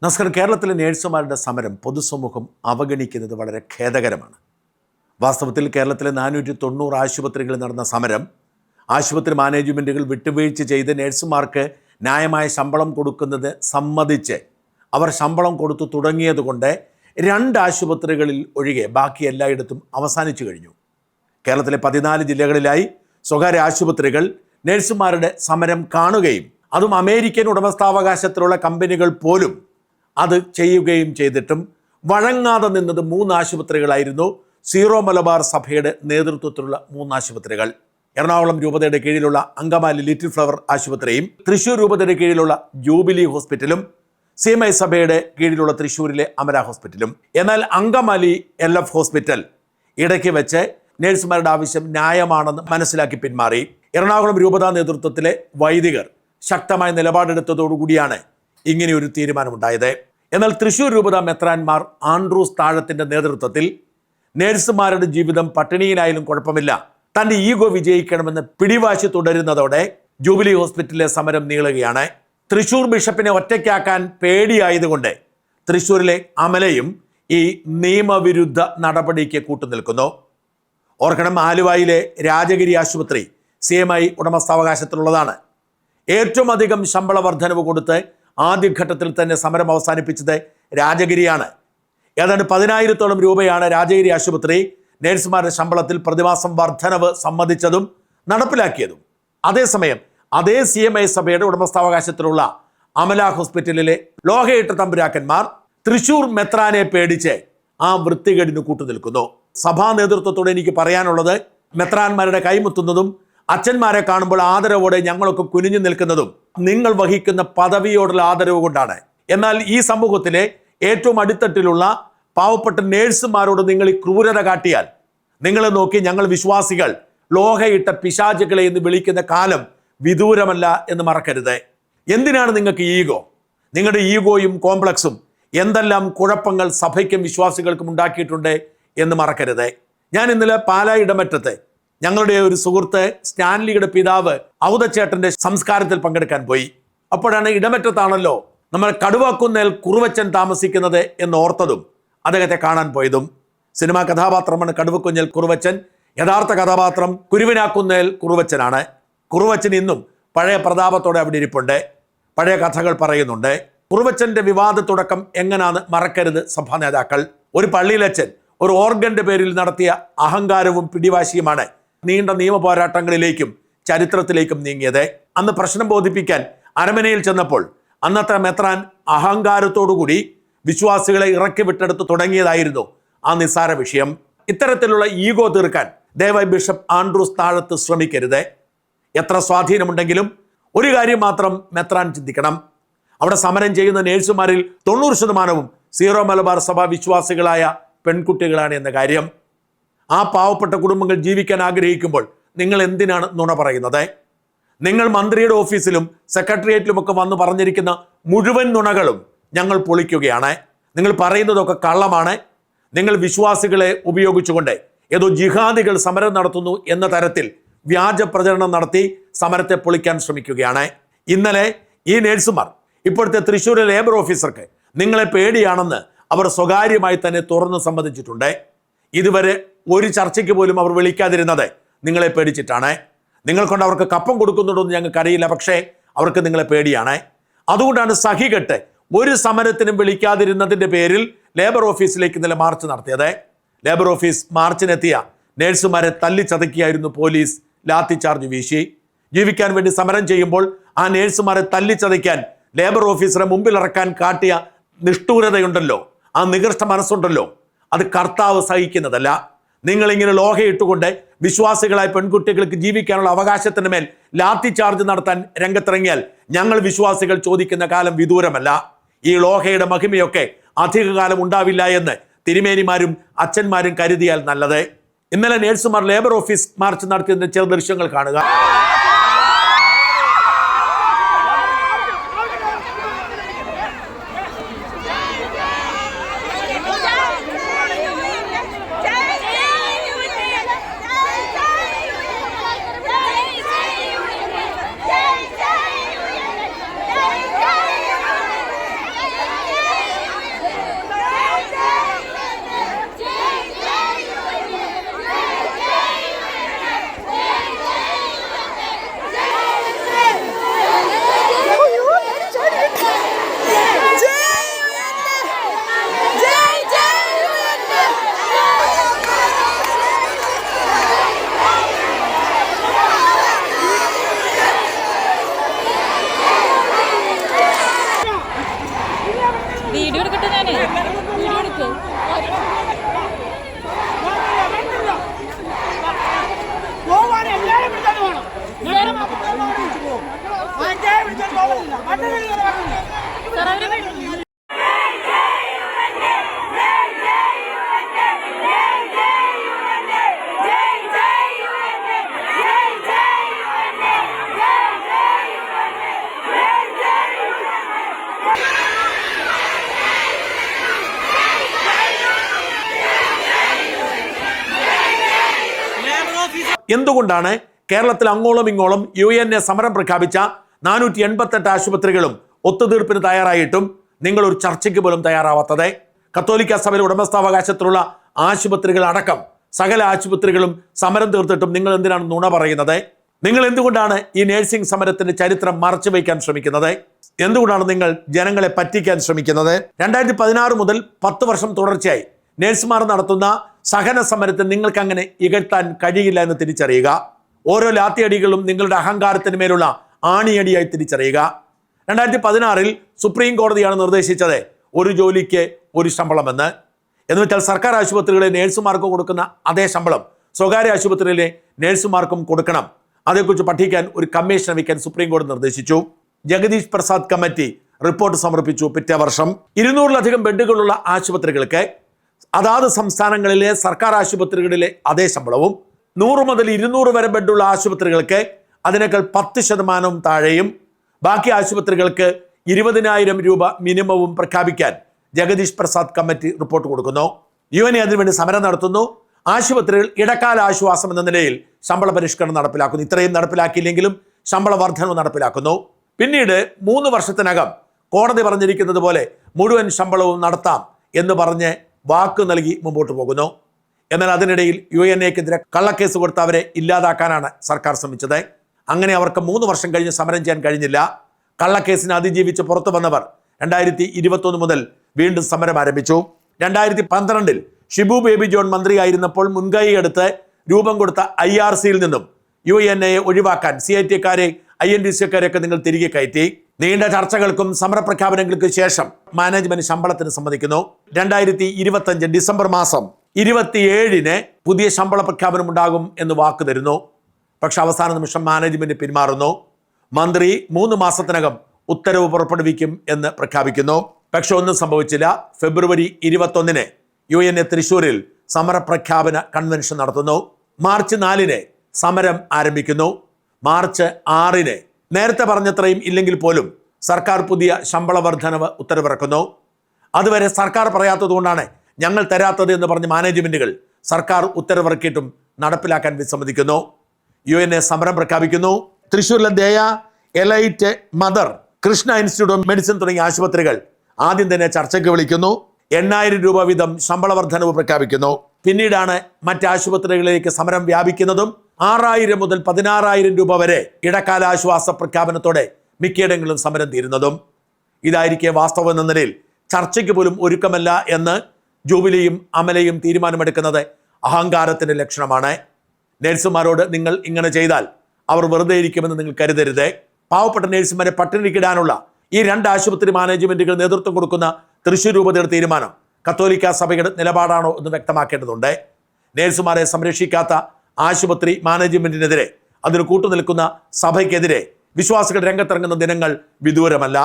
നമസ്കാരം. കേരളത്തിലെ നേഴ്സുമാരുടെ സമരം പൊതുസമൂഹം അവഗണിക്കുന്നത് വളരെ ഖേദകരമാണ്. വാസ്തവത്തിൽ കേരളത്തിലെ 490 ആശുപത്രികളിൽ നടന്ന സമരം ആശുപത്രി മാനേജ്മെൻറ്റുകൾ വിട്ടുവീഴ്ച ചെയ്ത് നേഴ്സുമാർക്ക് ന്യായമായ ശമ്പളം കൊടുക്കുന്നത് സമ്മതിച്ച് അവർ ശമ്പളം കൊടുത്തു തുടങ്ങിയതുകൊണ്ട് 2 ആശുപത്രികളിൽ ഒഴികെ ബാക്കി എല്ലായിടത്തും അവസാനിച്ചു കഴിഞ്ഞു. കേരളത്തിലെ 14 ജില്ലകളിലായി സ്വകാര്യ ആശുപത്രികൾ നേഴ്സുമാരുടെ സമരം കാണുകയും അതും അമേരിക്കൻ ഉടമസ്ഥാവകാശത്തിലുള്ള കമ്പനികൾ പോലും അത് ചെയ്യുകയും ചെയ്തിട്ടും വഴങ്ങാതെ നിന്നത് 3 ആശുപത്രികളായിരുന്നു. സീറോ മലബാർ സഭയുടെ നേതൃത്വത്തിലുള്ള 3 ആശുപത്രികൾ. എറണാകുളം രൂപതയുടെ കീഴിലുള്ള അങ്കമാലി ലിറ്റിൽ ഫ്ലവർ ആശുപത്രിയും തൃശ്ശൂർ രൂപതയുടെ കീഴിലുള്ള ജൂബിലി ഹോസ്പിറ്റലും CMI സഭയുടെ കീഴിലുള്ള തൃശ്ശൂരിലെ അമല ഹോസ്പിറ്റലും. എന്നാൽ അങ്കമാലി LF ഹോസ്പിറ്റൽ ഇടയ്ക്ക് വെച്ച് നേഴ്സുമാരുടെ ആവശ്യം ന്യായമാണെന്ന് മനസ്സിലാക്കി പിന്മാറി. എറണാകുളം രൂപതാ നേതൃത്വത്തിലെ വൈദികർ ശക്തമായ നിലപാടെടുത്തതോടുകൂടിയാണ് ഇങ്ങനെയൊരു തീരുമാനമുണ്ടായത്. എന്നാൽ തൃശ്ശൂർ രൂപത മെത്രാൻമാർ ആൻഡ്രൂസ് താഴത്തിൻ്റെ നേതൃത്വത്തിൽ നേഴ്സുമാരുടെ ജീവിതം പട്ടിണിയിലായാലും കുഴപ്പമില്ല, തൻ്റെ ഈഗോ വിജയിക്കണമെന്ന് പിടിവാശി തുടരുന്നതോടെ ജൂബിലി ഹോസ്പിറ്റലിലെ സമരം നീളുകയാണ്. തൃശ്ശൂർ ബിഷപ്പിനെ ഒറ്റയ്ക്കാക്കാൻ പേടിയായതുകൊണ്ട് തൃശ്ശൂരിലെ അമലയും ഈ നിയമവിരുദ്ധ നടപടിക്ക് കൂട്ടുനിൽക്കുന്നു. ഓർക്കണം, ആലുവായിലെ രാജഗിരി ആശുപത്രി CMI ഉടമസ്ഥാവകാശത്തിലുള്ളതാണ്. ഏറ്റവും അധികം ശമ്പള വർധനവ് കൊടുത്ത് ആദ്യഘട്ടത്തിൽ തന്നെ സമരം അവസാനിപ്പിച്ചത് രാജഗിരിയാണ്. ഏതാണ്ട് 10,000-ഓളം രൂപയാണ് രാജഗിരി ആശുപത്രി നേഴ്സുമാരുടെ ശമ്പളത്തിൽ പ്രതിമാസം വർധനവ് സമ്മതിച്ചതും നടപ്പിലാക്കിയതും. അതേസമയം അതേ CMI സഭയുടെ ഉടമസ്ഥാവകാശത്തിലുള്ള അമല ഹോസ്പിറ്റലിലെ ലോഹയിട്ട തമ്പുരാക്കന്മാർ തൃശ്ശൂർ മെത്രാനെ പേടിച്ച് ആ വൃത്തികേടിന് കൂട്ടുനിൽക്കുന്നു. സഭാ നേതൃത്വത്തോടെ എനിക്ക് പറയാനുള്ളത്, മെത്രാന്മാരുടെ കൈമുത്തുന്നതും അച്ഛന്മാരെ കാണുമ്പോൾ ആദരവോടെ ഞങ്ങളൊക്കെ കുനിഞ്ഞു നിൽക്കുന്നതും നിങ്ങൾ വഹിക്കുന്ന പദവിയോടുള്ള ആദരവ് കൊണ്ടാണ്. എന്നാൽ ഈ സമൂഹത്തിലെ ഏറ്റവും അടിത്തട്ടിലുള്ള പാവപ്പെട്ട നേഴ്സുമാരോട് നിങ്ങൾ ഈ ക്രൂരത കാട്ടിയാൽ നിങ്ങളെ നോക്കി ഞങ്ങൾ വിശ്വാസികൾ ലോഹയിട്ട പിശാചുകളെ എന്ന് വിളിക്കുന്ന കാലം വിദൂരമല്ല എന്ന് മറക്കരുത്. എന്തിനാണ് നിങ്ങൾക്ക് ഈഗോ? നിങ്ങളുടെ ഈഗോയും കോംപ്ലക്സും എന്തെല്ലാം കുഴപ്പങ്ങൾ സഭയ്ക്കും വിശ്വാസികൾക്കും ഉണ്ടാക്കിയിട്ടുണ്ട് എന്ന് മറക്കരുത്. ഞാൻ ഇന്നലെ പാലാ ഇടമറ്റത്ത് ഞങ്ങളുടെ ഒരു സുഹൃത്ത് സ്റ്റാൻലിയുടെ പിതാവ് ഔതച്ചേട്ടൻ്റെ സംസ്കാരത്തിൽ പങ്കെടുക്കാൻ പോയി. അപ്പോഴാണ് ഇടമറ്റത്താണല്ലോ നമ്മൾ കടുവാക്കുന്നേൽ കുറുവച്ചൻ താമസിക്കുന്നത് എന്ന് ഓർത്തതും അദ്ദേഹത്തെ കാണാൻ പോയതും. സിനിമാ കഥാപാത്രമാണ് കടുവക്കുഞ്ഞേൽ കുറുവച്ചൻ. യഥാർത്ഥ കഥാപാത്രം കുരുവിനാക്കുന്നേൽ കുറുവച്ചനാണ്. കുറുവച്ചൻ ഇന്നും പഴയ പ്രതാപത്തോടെ അവിടെ ഇരിപ്പുണ്ട്, പഴയ കഥകൾ പറയുന്നുണ്ട്. കുറുവച്ചൻ്റെ വിവാദ തുടക്കം എങ്ങനെയാണെന്ന് മറക്കരുത് സഭാ നേതാക്കൾ. ഒരു പള്ളിയിലച്ചൻ ഒരു ഓർഗന്റെ പേരിൽ നടത്തിയ അഹങ്കാരവും പിടിവാശിയുമാണ് നീണ്ട നിയമ പോരാട്ടങ്ങളിലേക്കും ചരിത്രത്തിലേക്കും നീങ്ങിയത്. അന്ന് പ്രശ്നം ബോധിപ്പിക്കാൻ അരമനയിൽ ചെന്നപ്പോൾ അന്നത്തെ മെത്രാൻ അഹങ്കാരത്തോടുകൂടി വിശ്വാസികളെ ഇറക്കി വിട്ടെടുത്ത് തുടങ്ങിയതായിരുന്നു ആ നിസ്സാര വിഷയം. ഇത്തരത്തിലുള്ള ഈഗോ തീർക്കാൻ ദയവായി ബിഷപ്പ് ആൻഡ്രൂസ് താഴത്ത് ശ്രമിക്കരുത്. എത്ര സ്വാധീനമുണ്ടെങ്കിലും ഒരു കാര്യം മാത്രം മെത്രാൻ ചിന്തിക്കണം, അവിടെ സമരം ചെയ്യുന്ന നേഴ്സുമാരിൽ 90% സീറോ മലബാർ സഭ വിശ്വാസികളായ പെൺകുട്ടികളാണ് എന്ന കാര്യം. ആ പാവപ്പെട്ട കുടുംബങ്ങൾ ജീവിക്കാൻ ആഗ്രഹിക്കുമ്പോൾ നിങ്ങൾ എന്തിനാണ് നുണ പറയുന്നത്? നിങ്ങൾ മന്ത്രിയുടെ ഓഫീസിലും സെക്രട്ടേറിയറ്റിലുമൊക്കെ വന്ന് പറഞ്ഞിരിക്കുന്ന മുഴുവൻ നുണകളും ഞങ്ങൾ പൊളിക്കുകയാണ്. നിങ്ങൾ പറയുന്നതൊക്കെ കള്ളമാണ്. നിങ്ങൾ വിശ്വാസികളെ ഉപയോഗിച്ചുകൊണ്ട് ഏതോ ജിഹാദികൾ സമരം നടത്തുന്നു എന്ന തരത്തിൽ വ്യാജ പ്രചരണം നടത്തി സമരത്തെ പൊളിക്കാൻ ശ്രമിക്കുകയാണ്. ഇന്നലെ ഈ നേഴ്സുമാർ ഇപ്പോഴത്തെ തൃശ്ശൂർ ലേബർ ഓഫീസർക്ക് നിങ്ങളെ പേടിയാണെന്ന് അവർ സ്വകാര്യമായി തന്നെ തുറന്ന് സമ്മതിച്ചിട്ടുണ്ട്. ഇതുവരെ ഒരു ചർച്ചയ്ക്ക് പോലും അവർ വിളിക്കാതിരുന്നത് നിങ്ങളെ പേടിച്ചിട്ടാണ്. നിങ്ങൾ കൊണ്ട് അവർക്ക് കപ്പം കൊടുക്കുന്നുണ്ടോ എന്ന് ഞങ്ങൾക്കറിയില്ല, പക്ഷേ അവർക്ക് നിങ്ങളെ പേടിയാണ്. അതുകൊണ്ടാണ് സഹികെട്ട് ഒരു സമരത്തിനും വിളിക്കാതിരുന്നതിൻ്റെ പേരിൽ ലേബർ ഓഫീസിലേക്ക് ഇന്നലെ മാർച്ച് നടത്തിയത്. ലേബർ ഓഫീസ് മാർച്ചിനെത്തിയ നേഴ്സുമാരെ തല്ലിച്ചതക്കിയായിരുന്നു പോലീസ് ലാത്തി ചാർജ് വീശി. ജീവിക്കാൻ വേണ്ടി സമരം ചെയ്യുമ്പോൾ ആ നേഴ്സുമാരെ തല്ലിച്ചതയ്ക്കാൻ ലേബർ ഓഫീസറെ മുമ്പിൽ ഇറക്കാൻ കാട്ടിയ നിഷ്ഠൂരതയുണ്ടല്ലോ, ആ നികൃഷ്ട മനസ്സുണ്ടല്ലോ, അത് കർത്താവ് സഹിക്കുന്നതല്ല. നിങ്ങളിങ്ങനെ ലോഹയിട്ടുകൊണ്ട് വിശ്വാസികളായ പെൺകുട്ടികൾക്ക് ജീവിക്കാനുള്ള അവകാശത്തിന് മേൽ ലാത്തി ചാർജ് നടത്താൻ രംഗത്തിറങ്ങിയാൽ ഞങ്ങൾ വിശ്വാസികൾ ചോദിക്കുന്ന കാലം വിദൂരമല്ല. ഈ ലോഹയുടെ മഹിമയൊക്കെ അധികകാലം ഉണ്ടാവില്ല എന്ന് തിരുമേനിമാരും അച്ഛന്മാരും കരുതിയാൽ നല്ലത്. ഇന്നലെ നേഴ്സുമാർ ലേബർ ഓഫീസ് മാർച്ച് നടത്തിയതിന്റെ ചില ദൃശ്യങ്ങൾ കാണുക. വീഡിയോ എടുക്കട്ടെ, ഞാനേ വീഡിയോ എടുക്കും. എന്തുകൊണ്ടാണ് കേരളത്തിൽ അങ്ങോളം ഇങ്ങോളം UN സമരം പ്രഖ്യാപിച്ച 488 ആശുപത്രികളും ഒത്തുതീർപ്പിന് തയ്യാറായിട്ടും നിങ്ങൾ ഒരു ചർച്ചയ്ക്ക് പോലും തയ്യാറാവാത്തത്? കത്തോലിക്ക സഭയുടെ ഉടമസ്ഥാവകാശത്തിലുള്ള ആശുപത്രികൾ അടക്കം സകല ആശുപത്രികളും സമരം തീർത്തിട്ടും നിങ്ങൾ എന്തിനാണ് നുണ പറയുന്നത്? നിങ്ങൾ എന്തുകൊണ്ടാണ് ഈ നഴ്സിംഗ് സമരത്തിന്റെ ചരിത്രം മറച്ചു വയ്ക്കാൻ ശ്രമിക്കുന്നത്? എന്തുകൊണ്ടാണ് നിങ്ങൾ ജനങ്ങളെ പറ്റിക്കാൻ ശ്രമിക്കുന്നത്? 2016 മുതൽ 10 വർഷം തുടർച്ചയായി നഴ്സുമാർ നടത്തുന്ന സഹന സമരത്തിൽ നിങ്ങൾക്ക് അങ്ങനെ ഇകഴ്ത്താൻ കഴിയില്ല എന്ന് തിരിച്ചറിയുക. ഓരോ ലാത്തിയടികളും നിങ്ങളുടെ അഹങ്കാരത്തിന് മേലുള്ള ആണിയടിയായി തിരിച്ചറിയുക. 2016 സുപ്രീം കോടതിയാണ് നിർദ്ദേശിച്ചത് ഒരു ജോലിക്ക് ഒരു ശമ്പളമെന്ന്. എന്ന് വെച്ചാൽ സർക്കാർ ആശുപത്രികളിലെ നേഴ്സുമാർക്ക് കൊടുക്കുന്ന അതേ ശമ്പളം സ്വകാര്യ ആശുപത്രിയിലെ നേഴ്സുമാർക്കും കൊടുക്കണം. അതേക്കുറിച്ച് പഠിക്കാൻ ഒരു കമ്മീഷൻ വയ്ക്കാൻ സുപ്രീം കോടതി നിർദ്ദേശിച്ചു. ജഗദീഷ് പ്രസാദ് കമ്മിറ്റി റിപ്പോർട്ട് സമർപ്പിച്ചു. പിറ്റേ വർഷം 200-ലധികം ബെഡുകളുള്ള ആശുപത്രികൾക്ക് അതാത് സംസ്ഥാനങ്ങളിലെ സർക്കാർ ആശുപത്രികളിലെ അതേ ശമ്പളവും 100 മുതൽ 200 വരെ ബെഡുള്ള ആശുപത്രികൾക്ക് അതിനേക്കാൾ 10% താഴെയും ബാക്കി ആശുപത്രികൾക്ക് 20,000 രൂപ മിനിമവും പ്രഖ്യാപിക്കാൻ ജഗദീഷ് പ്രസാദ് കമ്മിറ്റി റിപ്പോർട്ട് കൊടുക്കുന്നു. UN അതിനുവേണ്ടി സമരം നടത്തുന്നു. ആശുപത്രികൾ ഇടക്കാല ആശ്വാസം എന്ന നിലയിൽ ശമ്പള പരിഷ്കരണം നടപ്പിലാക്കുന്നു. ഇത്രയും നടപ്പിലാക്കിയില്ലെങ്കിലും ശമ്പള വർധനവ് നടപ്പിലാക്കുന്നു. പിന്നീട് 3 വർഷത്തിനകം കോടതി പറഞ്ഞിരിക്കുന്നത് പോലെ മുഴുവൻ ശമ്പളവും നടത്താം എന്ന് പറഞ്ഞ് വാക്ക് നൽകി മുമ്പോട്ട് പോകുന്നു. എന്നാൽ അതിനിടയിൽ UNAക്കെതിരെ കള്ളക്കേസ് കൊടുത്ത് അവരെ ഇല്ലാതാക്കാനാണ് സർക്കാർ ശ്രമിച്ചത്. അങ്ങനെ അവർക്ക് 3 വർഷം കഴിഞ്ഞ് സമരം ചെയ്യാൻ കഴിഞ്ഞില്ല. കള്ളക്കേസിനെ അതിജീവിച്ച് പുറത്തു വന്നവർ 2021 മുതൽ വീണ്ടും സമരം ആരംഭിച്ചു. 2012 ഷിബു ബേബി ജോൺ മന്ത്രിയായിരുന്നപ്പോൾ മുൻകൈയെടുത്ത് രൂപം കൊടുത്ത IRCയിൽ നിന്നും UNAയെ ഒഴിവാക്കാൻ CIT-ക്കാരെ INTC-ക്കാരെയൊക്കെ നിങ്ങൾ തിരികെ കയറ്റി. നീണ്ട ചർച്ചകൾക്കും സമരപ്രഖ്യാപനങ്ങൾക്കും ശേഷം മാനേജ്മെന്റ് ശമ്പളത്തിന് സമ്മതിക്കുന്നു. 2025 ഡിസംബർ മാസം 27-ന് പുതിയ ശമ്പള പ്രഖ്യാപനം ഉണ്ടാകും എന്ന് വാക്ക് തരുന്നു. പക്ഷെ അവസാന നിമിഷം മാനേജ്മെന്റ് പിന്മാറുന്നു. മന്ത്രി 3 മാസത്തിനകം ഉത്തരവ് പുറപ്പെടുവിക്കും എന്ന് പ്രഖ്യാപിക്കുന്നു. പക്ഷെ ഒന്നും സംഭവിച്ചില്ല. ഫെബ്രുവരി 21-ന് UNA തൃശ്ശൂരിൽ സമരപ്രഖ്യാപന കൺവെൻഷൻ നടത്തുന്നു. മാർച്ച് 4-ന് സമരം ആരംഭിക്കുന്നു. മാർച്ച് 6-ന് നേരത്തെ പറഞ്ഞത്രയും ഇല്ലെങ്കിൽ പോലും സർക്കാർ പുതിയ ശമ്പള വർധനവ് ഉത്തരവിറക്കുന്നു. അതുവരെ സർക്കാർ പറയാത്തതുകൊണ്ടാണ് ഞങ്ങൾ തരാത്തത് എന്ന് പറഞ്ഞ് മാനേജ്മെന്റുകൾ സർക്കാർ ഉത്തരവിറക്കിയിട്ടും നടപ്പിലാക്കാൻ വിസമ്മതിക്കുന്നു. UNA സമരം പ്രഖ്യാപിക്കുന്നു. തൃശ്ശൂരിലെ ദയ, elite, mother, Krishna institute of medicine തുടങ്ങിയ ആശുപത്രികൾ ആദ്യം തന്നെ ചർച്ചയ്ക്ക് വിളിക്കുന്നു. 8,000 രൂപ വീതം ശമ്പള വർധനവ് പ്രഖ്യാപിക്കുന്നു. പിന്നീടാണ് മറ്റ് ആശുപത്രികളിലേക്ക് സമരം വ്യാപിക്കുന്നതും 6,000 മുതൽ 16,000 രൂപ വരെ ഇടക്കാല ആശ്വാസ പ്രഖ്യാപനത്തോടെ മിക്കയിടങ്ങളിലും സമരം തീരുന്നതും. ഇതായിരിക്കെ വാസ്തവം എന്ന നിലയിൽ ചർച്ചയ്ക്ക് പോലും ഒരുക്കമല്ല എന്ന് ജൂബിലിയും അമലയും തീരുമാനമെടുക്കുന്നത് അഹങ്കാരത്തിന്റെ ലക്ഷണമാണ്. നഴ്സുമാരോട് നിങ്ങൾ ഇങ്ങനെ ചെയ്താൽ അവർ വെറുതെ ഇരിക്കുമെന്ന് നിങ്ങൾ കരുതരുത്. പാവപ്പെട്ട നഴ്സുമാരെ പട്ടിണിക്കിടാനുള്ള ഈ 2 ആശുപത്രി മാനേജ്മെന്റുകൾ നേതൃത്വം കൊടുക്കുന്ന തൃശ്ശൂർ രൂപതയുടെ തീരുമാനം കത്തോലിക്ക സഭയുടെ നിലപാടാണോ എന്ന് വ്യക്തമാക്കേണ്ടതുണ്ട്. നഴ്സുമാരെ സംരക്ഷിക്കാത്ത ആശുപത്രി മാനേജ്മെന്റിനെതിരെ, അതിന് കൂട്ടുനിൽക്കുന്ന സഭയ്ക്കെതിരെ വിശ്വാസികൾ രംഗത്തിറങ്ങുന്ന ദിനങ്ങൾ വിദൂരമല്ല.